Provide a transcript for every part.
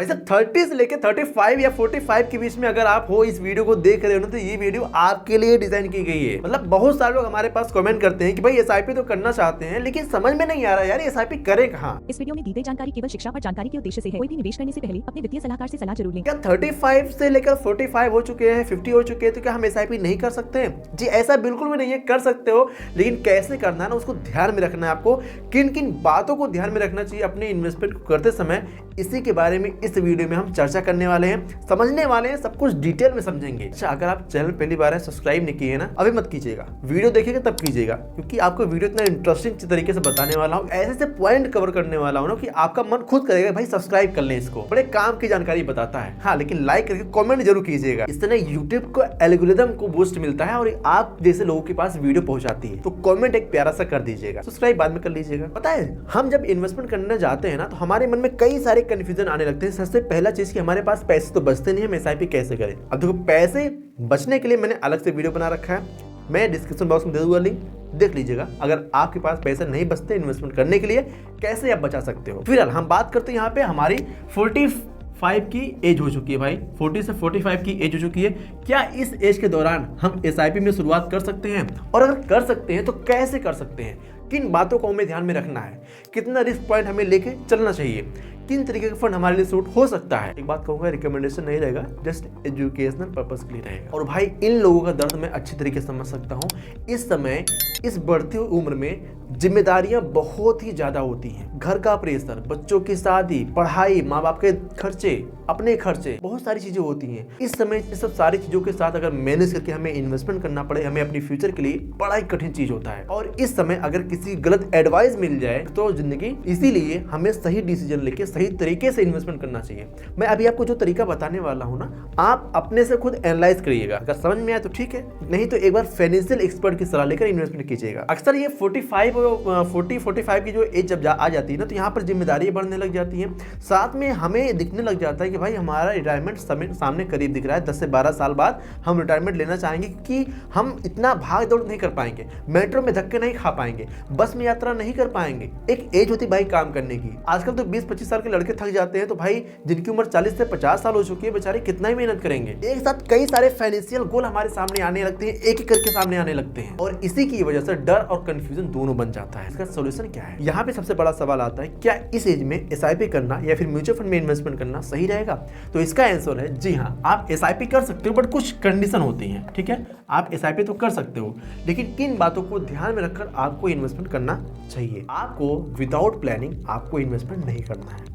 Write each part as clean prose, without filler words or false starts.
ऐसा 30 से लेके 35 या 45 के बीच में अगर आप हो इस वीडियो को देख रहे हो ना, तो ये वीडियो आपके लिए डिजाइन की गई है। मतलब बहुत सारे लोग हमारे पास कमेंट करते हैं कि भाई एसआईपी तो करना चाहते हैं लेकिन समझ में नहीं आ रहा यार एसआईपी करें कहाँ। इस वीडियो में दी गई जानकारी केवल शिक्षा और जानकारी के उद्देश्य से है। कोई भी निवेश करने से पहले अपने वित्तीय सलाहकार से सलाह जरूर लें। क्या 35 से लेकर 45 हो चुके हैं, 50 हो चुके हैं, तो क्या हम एसआईपी नहीं कर सकते हैं? जी ऐसा बिल्कुल भी नहीं है, कर सकते हो, लेकिन कैसे करना है ना उसको ध्यान में रखना है। आपको किन किन बातों को ध्यान में रखना चाहिए अपने इन्वेस्टमेंट को करते समय, इसी के बारे में इस वीडियो में हम चर्चा करने वाले हैं, समझने वाले हैं, सब कुछ डिटेल में समझेंगे। अच्छा, अगर आप चैनल पहली बार है सब्सक्राइब नहीं किए ना, अभी मत कीजिएगा, वीडियो देखिएगा तब कीजिएगा, क्योंकि आपको वीडियो इतना इंटरेस्टिंग तरीके से बताने वाला हूँ, ऐसे से पॉइंट कवर करने वाला हूँ ना कि आपका मन खुद करेगा भाई सब्सक्राइब कर ले, इसको बड़े काम की जानकारी बताता है। हाँ, लेकिन लाइक करके कमेंट जरूर कीजिएगा, इससे ना यूट्यूब को एल्गोरिथम को बूस्ट मिलता है और आप जैसे लोगों के पास वीडियो पहुंचाती है। तो कमेंट एक प्यारा सा कर दीजिएगा, सब्सक्राइब बाद में कर लीजिएगा। पता है हम जब इन्वेस्टमेंट करने जाते हैं ना, तो हमारे मन में कई सारे कंफ्यूजन आने लगते हैं। सबसे पहला चीज कि हमारे पास पैसे तो बचते नहीं है, हम एसआईपी कैसे करें। अब देखो, पैसे बचने के लिए मैंने अलग से वीडियो बना रखा है, मैं डिस्क्रिप्शन बॉक्स में दे दूंगा लिंक, देख लीजिएगा। अगर आपके पास पैसे नहीं बचते इन्वेस्टमेंट करने के लिए, कैसे आप बचा सकते हो। फिलहाल हम बात करते हैं यहाँ पे हमारी 45 की एज हो चुकी है भाई, 40 से 45 की एज हो चुकी है। क्या इस एज के दौरान हम एसआईपी में शुरुआत कर सकते हैं, और अगर कर सकते हैं तो कैसे कर सकते हैं, किन बातों को हमें ध्यान में रखना है, कितना रिस्क पॉइंट हमें लेके चलना चाहिए, किन तरीके का फंड हमारे लिए सूट हो सकता है। एक बात कहूंगा, रिकमेंडेशन नहीं रहेगा, जस्ट एजुकेशनल पर्पस के लिए रहेगा। और भाई इन लोगों का दर्द मैं अच्छी तरीके से समझ सकता हूँ। इस समय इस बढ़ती हुई उम्र में जिम्मेदारियां बहुत ही ज्यादा होती हैं, घर का प्रेशर, बच्चों की शादी, पढ़ाई, माँ बाप के खर्चे, अपने खर्चे, बहुत सारी चीजें होती हैं। इस समय इस सब सारी चीजों के साथ अगर मैनेज करके हमें इन्वेस्टमेंट करना पड़े, हमें अपनी फ्यूचर के लिए बड़ा ही कठिन चीज होता है। और इस समय अगर किसी गलत एडवाइस मिल जाए तो जिंदगी, इसीलिए हमें सही डिसीजन लेके सही तरीके से इन्वेस्टमेंट करना चाहिए। मैं अभी आपको जो तरीका बताने वाला हूँ ना, आप अपने से खुद एनालाइज करिएगा, अगर समझ में आए तो ठीक है, नहीं तो एक बार फाइनेंशियल एक्सपर्ट की सलाह लेकर इन्वेस्टमेंट कीजिएगा। अक्सर ये 45 की जो एज जब आ जाती है ना, तो यहाँ पर जिम्मेदारी बढ़ने लग जाती है, साथ में हमें दिखने लग जाता है कि भाई हमारा रिटायरमेंट सामने करीब दिख रहा है। 10 से 12 साल बाद हम रिटायरमेंट लेना चाहेंगे कि हम इतना भाग दौड़ नहीं कर पाएंगे, मेट्रो में धक्के नहीं खा पाएंगे, बस में यात्रा नहीं कर पाएंगे। एक एज होती भाई काम करने की। आजकल तो 20-25 साल के लड़के थक जाते हैं, तो भाई जिनकी उम्र 40 से 50 साल हो चुकी है, बेचारे कितना ही मेहनत करेंगे। एक साथ कई सारे फाइनेंशियल गोल हमारे सामने आने लगते हैं, एक एक करके सामने आने लगते हैं, और इसी की वजह से डर और कंफ्यूजन दोनों बन जाता है। इसका सॉल्यूशन क्या है? यहाँ पे सबसे बड़ा सवाल आता है, क्या इस एज में एसआईपी करना या फिर म्यूचुअल फंड में इन्वेस्टमेंट करना सही रहेगा? तो इसका आंसर है जी हाँ, आप एसआईपी कर सकते हो, बट कुछ कंडीशन होती हैं। ठीक है, आप एसआईपी तो कर सकते हो, लेकिन किन बातों को ध्यान में रखकर आपको इन्वेस्टमेंट करना चाहिए। आपको विदाउट प्लानिंग आपको इन्वेस्टमेंट नहीं करना है,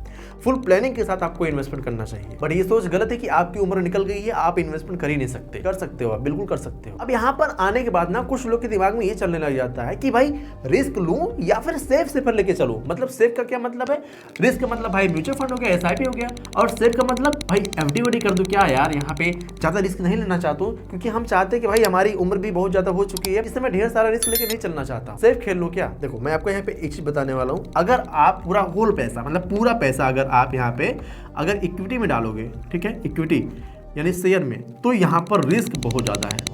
फुल प्लानिंग के साथ आपको इन्वेस्टमेंट करना चाहिए। बट ये सोच गलत है कि आपकी उम्र निकल गई है, आप इन्वेस्टमेंट कर ही नहीं सकते। कर सकते हो, आप बिल्कुल कर सकते हो। अब यहाँ पर आने के बाद ना कुछ लोग के दिमाग में ये चलने लग जाता है कि भाई रिस्क लूं या फिर सेफ से लेके चलूं। मतलब सेफ का क्या मतलब है? रिस्क का मतलब भाई म्यूचुअल फंड हो गया, एसआईपी हो गया, और सेफ का मतलब भाई एफडी कर दूं। क्या यार, यहाँ पे ज्यादा रिस्क नहीं लेना चाहता हूँ, क्योंकि हम चाहते हैं कि भाई हमारी उम्र भी बहुत ज्यादा हो चुकी है, इस समय ढेर सारा रिस्क लेके नहीं चलना चाहता। सेफ खेल लो क्या? देखो, मैं आपको यहाँ पे एक चीज बताने वाला हूँ। अगर आप पूरा होल पैसा, मतलब पूरा पैसा अगर आप यहाँ पे अगर इक्विटी में डालोगे, ठीक है, इक्विटी यानी शेयर में, तो यहाँ पर रिस्क बहुत ज़्यादा है।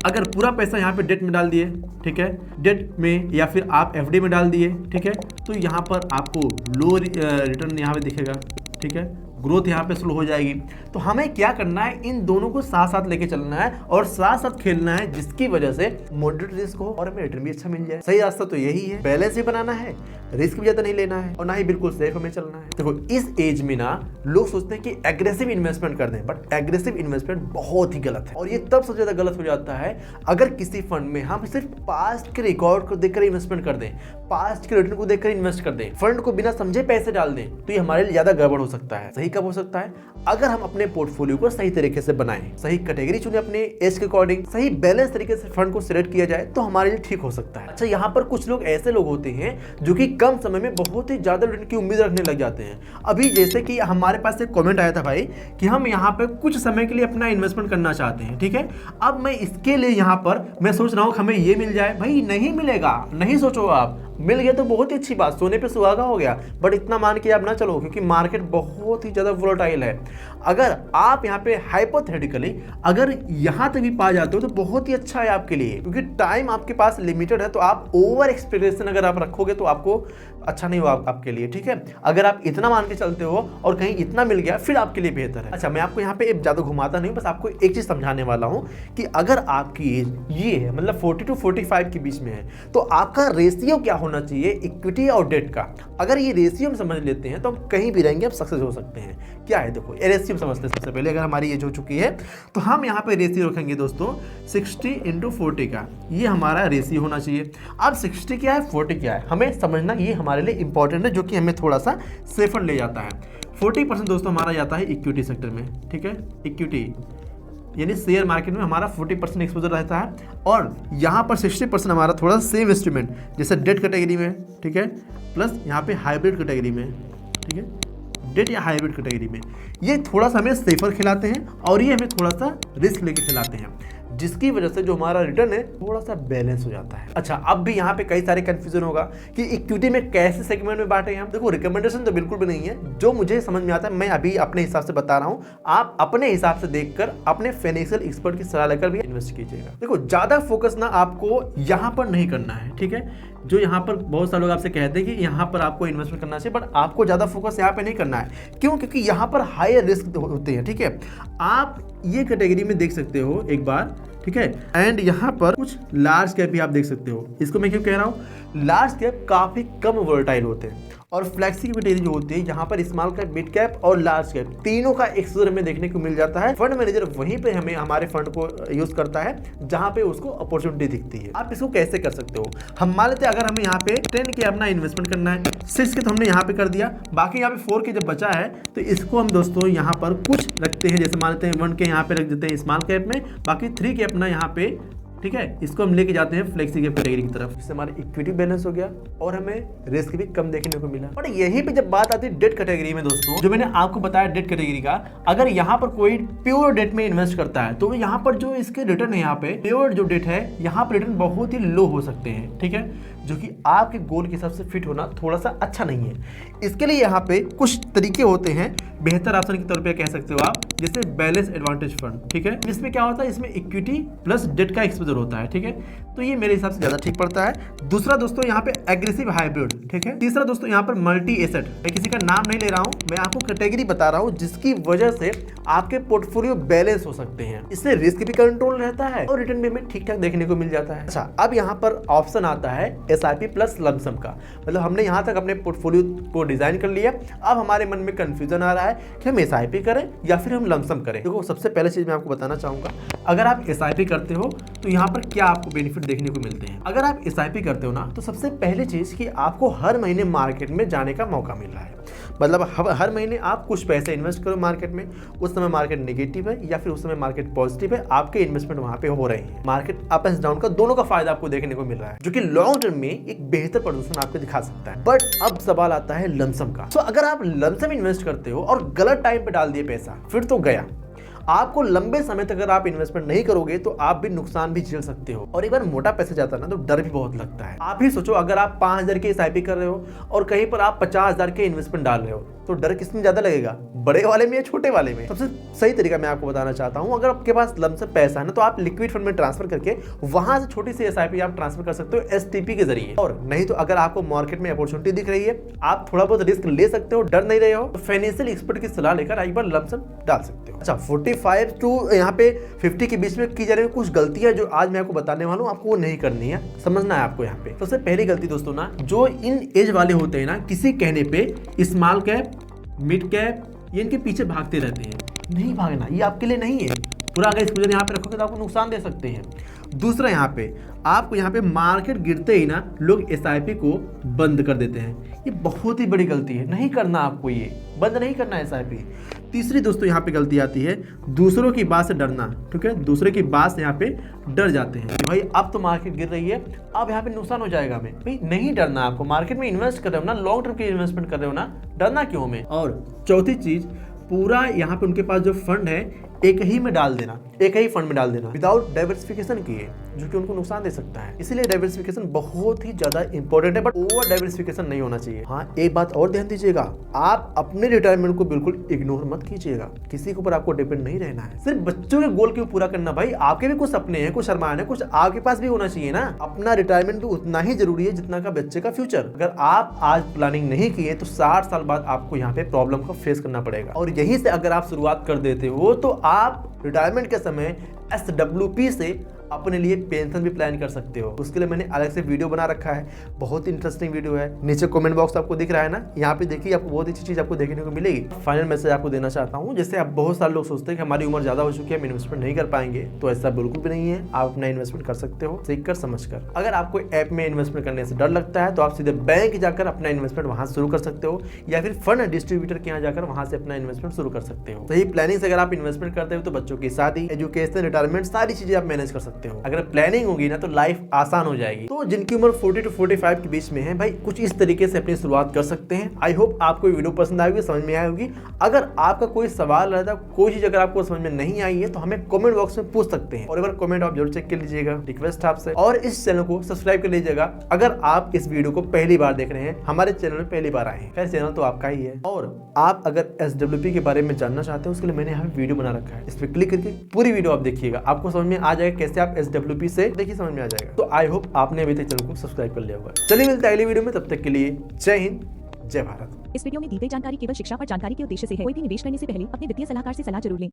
अगर पूरा पैसा यहाँ पे डेट में डाल दिए, ठीक है, डेट में या फिर आप एफडी में डाल दिए, ठीक है, तो यहाँ पर आपको लो रिटर्न यहाँ पे दिखेगा, ठीक है, ग्रोथ यहाँ पे स्लो हो जाएगी। तो हमें क्या करना है, इन दोनों को साथ साथ लेके चलना है और साथ साथ खेलना है, जिसकी वजह से मॉडरेट रिस्क हो और हमें रिटर्न भी अच्छा मिल जाए। सही रास्ता तो यही है, बैलेंस ही बनाना है, रिस्क भी ज्यादा नहीं लेना है और ना ही बिल्कुल सेफ हमें चलना है। देखो, इस एज में ना लोग सोचते हैं कि एग्रेसिव इन्वेस्टमेंट कर दें, बट एग्रेसिव इन्वेस्टमेंट बहुत ही गलत है। और ये तब सबसे ज्यादा गलत हो जाता है अगर किसी फंड में हम सिर्फ पास्ट के रिकॉर्ड को देखकर इन्वेस्टमेंट कर दें, पास्ट के रिटर्न को देखकर इन्वेस्ट कर दें, फंड को बिना समझे पैसे डाल दें, तो ये हमारे लिए ज्यादा गड़बड़ हो सकता है। सही कब हो सकता है? अगर हम अपने पोर्टफोलियो को सही तरीके से बनाएं, सही कैटेगरी चुने, अपने एज के अकॉर्डिंग सही बैलेंस तरीके से फंड को सिलेक्ट किया जाए, तो हमारे लिए ठीक हो सकता है। अच्छा, यहाँ पर कुछ लोग ऐसे लोग होते हैं जो कि कम समय में बहुत ही ज्यादा रिटर्न की उम्मीद रखने लग जाते हैं। अभी जैसे कि हमारे पास एक कमेंट आया था भाई कि हम यहाँ पे कुछ समय के लिए अपना इन्वेस्टमेंट करना चाहते हैं, ठीक है, अब मैं इसके लिए यहाँ पर मैं सोच रहा हूँ हमें ये मिल जाए। भाई नहीं मिलेगा, नहीं सोचो, मिल गया तो बहुत ही अच्छी बात, सोने पे सुहागा हो गया, बट इतना मान के आप ना चलो क्योंकि मार्केट बहुत ही ज़्यादा वोलेटाइल है। अगर आप यहाँ पे हाइपोथेटिकली अगर यहाँ तक भी पा जाते हो तो बहुत ही अच्छा है आपके लिए, क्योंकि टाइम आपके पास लिमिटेड है। तो आप ओवर एक्सपेक्टेशन अगर आप रखोगे तो आपको अच्छा नहीं होगा आपके लिए, ठीक है। अगर आप इतना मान के चलते हो और कहीं इतना मिल गया फिर आपके लिए बेहतर है। अच्छा, मैं आपको यहाँ पे ज़्यादा घुमाता नहीं, बस आपको एक चीज़ समझाने वाला हूँ कि अगर आपकी एज ये है मतलब 40 to 45 के बीच में है तो आपका रेशियो क्या होना चाहिए इक्विटी और डेट का। अगर ये रेशियो हम समझ लेते हैं तो हम कहीं भी रहेंगे, हम सक्सेस हो सकते हैं। क्या है देखो, रेशियो समझते हैं सबसे पहले। अगर हमारी एज हो चुकी है तो हम यहाँ पे रेशियो रखेंगे दोस्तों 60/40 का, ये हमारा रेशियो होना चाहिए। अब 60 क्या है 40 क्या है हमें समझना, ये हमारे लिए इंपॉर्टेंट है, जो कि हमें थोड़ा सा सेफर ले जाता है। 40% दोस्तों हमारा जाता है इक्विटी सेक्टर में, ठीक है। इक्विटी यानी शेयर मार्केट में हमारा 40% एक्सपोजर रहता है, और यहाँ पर 60% हमारा थोड़ा सेम इंस्ट्रूमेंट जैसे डेट कैटेगरी में, ठीक है, प्लस यहाँ पे हाइब्रिड कैटेगरी में, ठीक है, डेट या हाइब्रिड कैटेगरी में। ये थोड़ा सा हमें सेफर खिलाते हैं और ये हमें थोड़ा सा रिस्क लेके खिलाते हैं, जिसकी वजह से जो हमारा रिटर्न है थोड़ा सा बैलेंस हो जाता है। अच्छा, अब भी यहाँ पे कई सारे कंफ्यूजन होगा कि इक्विटी में कैसे सेगमेंट में बांटे हैं हम। देखो, रिकमेंडेशन तो बिल्कुल भी नहीं है, जो मुझे समझ में आता है मैं अभी अपने हिसाब से बता रहा हूँ। आप अपने हिसाब से देखकर अपने फाइनेंशियल एक्सपर्ट की सलाह लेकर भी इन्वेस्ट कीजिएगा। देखो, ज्यादा फोकस ना आपको यहाँ पर नहीं करना है, ठीक है। जो यहाँ पर बहुत सारे लोग आपसे कहते हैं कि यहाँ पर आपको इन्वेस्टमेंट करना चाहिए, बट आपको ज़्यादा फोकस यहाँ पे नहीं करना है। क्यों? क्योंकि यहाँ पर हाई रिस्क होते हैं, ठीक है। आप ये कैटेगरी में देख सकते हो एक बार, ठीक है। एंड यहाँ पर कुछ लार्ज कैप भी आप देख सकते हो। इसको मैं क्यों कह रहा हूँ, लार्ज कैप काफ़ी कम वोलेटाइल होते हैं, और फ्लेक्सी कैटेगरी जो होती है यहाँ पर स्मॉल कैप, मिड कैप और लार्ज कैप तीनों का एक्सपोजर हमें देखने को मिल जाता है। फंड मैनेजर वहीं पे हमें हमारे फंड को यूज करता है जहाँ पे उसको अपॉर्चुनिटी दिखती है। आप इसको कैसे कर सकते हो, हम मान लेते हैं अगर हमें यहाँ पे 10 के अपना इन्वेस्टमेंट करना है, 6 के तो हमने यहाँ पे कर दिया, बाकी यहाँ पे 4 के जब बचा है तो इसको हम दोस्तों यहाँ पर कुछ रखते हैं, जैसे मान लेते हैं 1 के यहाँ पे रख देते हैं स्मॉल कैप में, बाकी 3 के अपना यहाँ पे, ठीक है, इसको हम लेके जाते हैं फ्लेक्सी कैप कैटेगरी की तरफ। इससे हमारा इक्विटी बैलेंस हो गया और हमें रिस्क भी कम देखने को मिला। और यहीं पे जब बात आती है डेट कैटेगरी में दोस्तों, जो मैंने आपको बताया डेट कैटेगरी का, अगर यहाँ पर कोई प्योर डेट में इन्वेस्ट करता है तो यहाँ पर जो इसके रिटर्न है, यहाँ पे प्योर जो डेट है यहाँ पर रिटर्न बहुत ही लो हो सकते हैं, ठीक है, जो कि आपके गोल के हिसाब से फिट होना थोड़ा सा अच्छा नहीं है। इसके लिए यहाँ पे कुछ तरीके होते हैं, बेहतर ऑप्शन के तौर पे कह सकते हो आप, जैसे बैलेंस एडवांटेज फंड, ठीक है। इसमें क्या होता है, इसमें इक्विटी प्लस डेट का एक्सपोजर होता है, ठीक है, तो ये मेरे हिसाब से ज्यादा ठीक पड़ता है। दूसरा दोस्तों यहाँ पे एग्रेसिव हाइब्रिड, ठीक है। तीसरा दोस्तों यहाँ पर मल्टी एसेट, मैं किसी का नाम नहीं ले रहा हूँ, मैं आपको कैटेगरी बता रहा हूँ जिसकी वजह से आपके पोर्टफोलियो बैलेंस हो सकते हैं, इससे रिस्क भी कंट्रोल रहता है और रिटर्न भी हमें ठीक ठाक देखने को मिल जाता है। अच्छा, अब यहाँ पर ऑप्शन आता है SIP प्लस लमसम का, मतलब हमने यहाँ तक अपने पोर्टफोलियो को डिजाइन कर लिया, अब हमारे मन में कंफ्यूजन आ रहा है कि हम SIP करें या फिर हम लमसम करें। देखो, सबसे पहले चीज मैं आपको बताना चाहूंगा, अगर आप SIP करते हो तो यहाँ पर क्या आपको बेनिफिट देखने को मिलते हैं। अगर आप SIP करते हो ना तो सबसे पहले चीज कि आपको हर महीने मार्केट में जाने का मौका मिल रहा है, मतलब हर महीने आप कुछ पैसे इन्वेस्ट करो मार्केट में, उस समय मार्केट नेगेटिव है या फिर उस समय मार्केट पॉजिटिव है, आपके इन्वेस्टमेंट वहां पे हो रहे हैं, मार्केट अप एंड डाउन का दोनों का फायदा आपको देखने को मिल रहा है, जो कि लॉन्ग टर्म में एक बेहतर प्रदर्शन आपको दिखा सकता है। बट अब सवाल आता है लमसम का। तो अगर आप लमसम इन्वेस्ट करते हो और गलत टाइम पे डाल दिए पैसा, फिर तो गया। आपको लंबे समय तक अगर आप इन्वेस्टमेंट नहीं करोगे तो आप भी नुकसान भी झेल सकते हो, और एक बार मोटा पैसा जाता है ना तो डर भी बहुत लगता है। आप ही सोचो, अगर आप 5,000 के SIP कर रहे हो और कहीं पर आप 50,000 के इन्वेस्टमेंट डाल रहे हो तो डर किसमें ज्यादा लगेगा, बड़े वाले में या छोटे वाले में। सबसे सही तरीका मैं आपको बताना चाहता हूं, अगर आपके पास लमसम पैसा है ना तो आप लिक्विड फंड में ट्रांसफर करके वहां से छोटी सी SIP आप ट्रांसफर कर सकते हो STP के जरिए। और नहीं तो अगर आपको मार्केट में अपॉर्चुनिटी दिख रही है, आप थोड़ा बहुत रिस्क ले सकते हो, डर नहीं रहे हो, तो फाइनेंशियल एक्सपर्ट की सलाह लेकर एक बार लमसम डाल सकते हो। अच्छा, 45 टू यहाँ पे 50 के बीच में की जा रही कुछ गलतियां जो आज मैं आपको बताने वाला हूँ, आपको वो नहीं करनी है, समझना है आपको। यहाँ पे सबसे पहली गलती दोस्तों ना, जो इन एज वाले होते हैं ना, किसी कहने पे स्मॉल कैप, मिड कैप, ये इनके पीछे भागते रहते हैं। नहीं भागना, ये आपके लिए नहीं है। पूरा अगर एक्सपोजर यहाँ पे रखोगे तो आपको नुकसान दे सकते हैं। दूसरा, यहाँ पे आपको यहाँ पे मार्केट गिरते ही ना लोग SIP को बंद कर देते हैं, ये बहुत ही बड़ी गलती है, नहीं करना आपको, ये बंद नहीं करना है SIP। तीसरी दोस्तों यहाँ पे गलती आती है दूसरों की बात से डरना, ठीक है, दूसरे की बात से यहाँ पे डर जाते हैं कि भाई अब तो मार्केट गिर रही है, अब यहाँ पे नुकसान हो जाएगा हमें। भाई नहीं डरना आपको, मार्केट में इन्वेस्ट कर रहे हो ना, लॉन्ग टर्म की इन्वेस्टमेंट कर रहे हो ना, डरना क्यों हमें। और चौथी चीज, पूरा यहाँ पे उनके पास जो फंड है एक ही में डाल देना, एक ही फंड में डाल देना विदाउट डाइवर्सिफिकेशन किए, जो कि उनको नुकसान दे सकता है। इसीलिए डाइवर्सिफिकेशन बहुत ही ज्यादा इंपॉर्टेंट है, बट ओवर डाइवर्सिफिकेशन नहीं होना चाहिए। हाँ, एक बात और ध्यान दीजिएगा, आप अपने रिटायरमेंट को बिल्कुल इग्नोर मत कीजिएगा। किसी के ऊपर आपको डिपेंड नहीं रहना है, सिर्फ बच्चों के गोल क्यों पूरा करना। भाई आपके भी कुछ सपने हैं, कुछ अरमान है, कुछ आपके पास भी होना चाहिए ना। अपना रिटायरमेंट भी उतना ही जरूरी है जितना का बच्चे का फ्यूचर। अगर आप आज प्लानिंग नहीं किए तो 60 साल बाद आपको यहाँ पे प्रॉब्लम का फेस करना पड़ेगा। और यहीं से अगर आप शुरुआत कर देते हो तो आप रिटायरमेंट के समय SWP से अपने लिए पेंशन भी प्लान कर सकते हो। उसके लिए मैंने अलग से वीडियो बना रखा है, बहुत ही इंटरेस्टिंग वीडियो है। नीचे कमेंट बॉक्स आपको दिख रहा है ना, यहाँ पे देखिए, आपको बहुत अच्छी चीज आपको देखने को मिलेगी। फाइनल मैसेज आपको देना चाहता हूँ, जैसे आप बहुत सारे लोग सोचते हैं कि हमारी उम्र ज्यादा हो चुकी है, हम इन्वेस्टमेंट नहीं कर पाएंगे, तो ऐसा बिल्कुल भी नहीं है। आप अपना इन्वेस्टमेंट कर सकते हो सीख कर समझ कर। अगर आपको ऐप में इन्वेस्टमेंट करने से डर लगता है तो आप सीधे बैंक जाकर अपना इन्वेस्टमेंट वहां शुरू कर सकते हो, या फिर फंड डिस्ट्रीब्यूटर के यहाँ जाकर वहां से अपना इन्वेस्टमेंट शुरू कर सकते हो। सही प्लानिंग से अगर आप इन्वेस्टमेंट करते हो तो बच्चों की शादी, एजुकेशन, रिटायरमेंट सारी चीजें आप मैनेज कर सकते हो। अगर प्लानिंग होगी ना तो लाइफ आसान हो जाएगी। तो जिनकी उम्र 40 to 45 के बीच में है, भाई कुछ इस तरीके से अपनी शुरुआत कर सकते हैं। आई होप आपको वीडियो पसंद आई होगी, समझ में आई होगी। अगर आपका कोई सवाल रहता है, कोई चीज अगर आपको समझ में नहीं आई है तो हमें कमेंट बॉक्स में पूछ सकते हैं, और एक बार कमेंट आप जरूर चेक कर लीजिएगा, रिक्वेस्ट आपसे। और इस चैनल को सब्सक्राइब कर लीजिएगा अगर आप इस वीडियो को पहली बार देख रहे हैं, हमारे चैनल में पहली बार आए हैं। खैर, चैनल तो आपका ही है। और आप अगर SWP के बारे में जानना चाहते हैं, उसके लिए मैंने यहाँ वीडियो बना रखा है, इस पर क्लिक करके पूरी वीडियो आप देखिएगा, आपको समझ में आ जाएगा कैसे आप SWP से देखिए समझ में आ जाएगा। तो आई होप आपने अभी तक चैनल को सब्सक्राइब कर लिया होगा। चलिए मिलते हैं अगली वीडियो में, तब तक के लिए जय हिंद, जय भारत। इस वीडियो में दी गई जानकारी केवल शिक्षा और जानकारी के उद्देश्य से है। कोई भी निवेश करने से पहले अपने वित्तीय सलाहकार से सलाह जरूर लें।